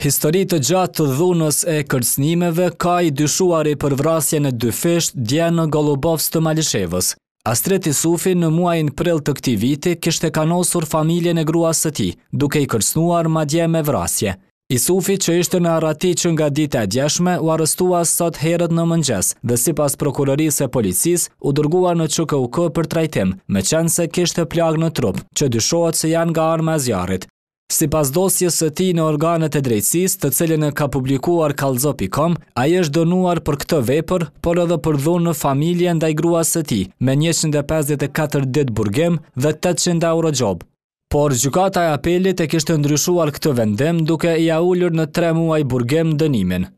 Histori të gjatë të dhunës e kërcënimeve ka i dyshuari për vrasjen e 2 fisht dje në Golubovës të Malishevës. Astret Isufi në muajin prill të këtij viti kishte kanosur familjen e gruas së tij, duke i kërcënuar madje me vrasje. Isufi, që ishte në arrati që nga dita e djeshme, u arrestua sot herët në mëngjes dhe sipas prokurorisë e policisë u dërguar në QKUK për trajtim, meqense kishte plagë në trup, që dyshohet se janë nga arma e zjarrit. Sipas dosjes së tij në organet e drejtësisë, të cilën e ka publikuar Kallzo.com, ai është dënuar për këtë vepër, por edhe për dhunë në familje ndaj gruas së tij, me 154 ditë burgim dhe 800 euro gjob. Por gjykata e apelit e kishte ndryshuar këtë vendim duke ia ulur në 3 muaj burgim dënimin.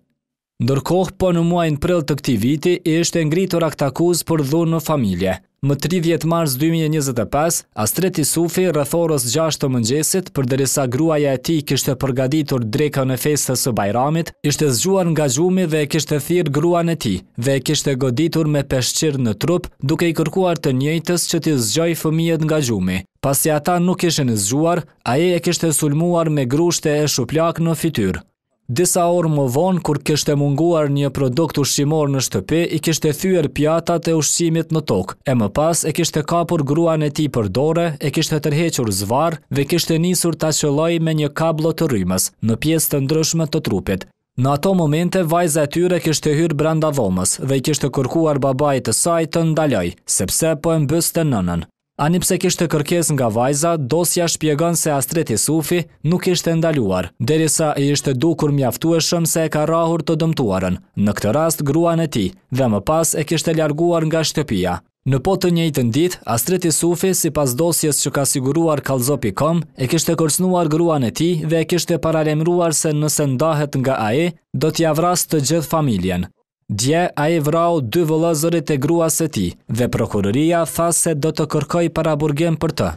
Ndërkohë, po në muajin prill të këtij viti ishte ngritur aktakuzë për dhunë në familje. Më 30 mars 2025, Astret Isufi rreth orës 6 të mëngjesit, përderisa gruaja e tij kishte përgatitur drekën e festës së Bajramit, ishte zgjuar nga gjumi dhe e kishte thirrë gruan e tij dhe e kishte goditur me peshqir në trup, duke i kërkuar të njëjtës që t'i zgjojë fëmijët nga gjumi. Pasi ata nuk ishin zgjuar, ai e kishte sulmuar me grushte e shuplak në fytyrë. Disa orë më vonë, kur kishte munguar një produkt ushqimor në shtëpi, i kishte thyer pjatat e ushqimit në tokë, e më pas e kishte kapur gruan e tij për dorë, e kishte tërhequr zvarr dhe kishte nisur ta qellojë me një kablo të rrymës në pjesë të ndryshme të trupit. Në ato momente vajza e tyre kishte hyrë brenda dhomës dhe i kishte kërkuar babait të saj të ndaloj, sepse po e mbyste nënën. Ani pse kishte kërkesë nga vajza, dosja shpjegon se Astret Isufi nuk ishte ndaluar, derisa i ishte dukur mjaftueshëm se e ka rrahur të dëmtuarën, në këtë rast gruan e tij, dhe më pas e kishte larguar nga shtëpia. Në po të njëjtën ditë, Astret Isufi, sipas dosjes që ka siguruar Kallzo.com, e kishte kërcënuar gruan e tij dhe e kishte paralajmëruar se nëse ndahet nga ai, do t'ia vrasë të gjithë familjen. Dje, ai vrau 2 vëllezërit e gruas së tij dhe prokuroria tha se do të kërkojë paraburgim për të.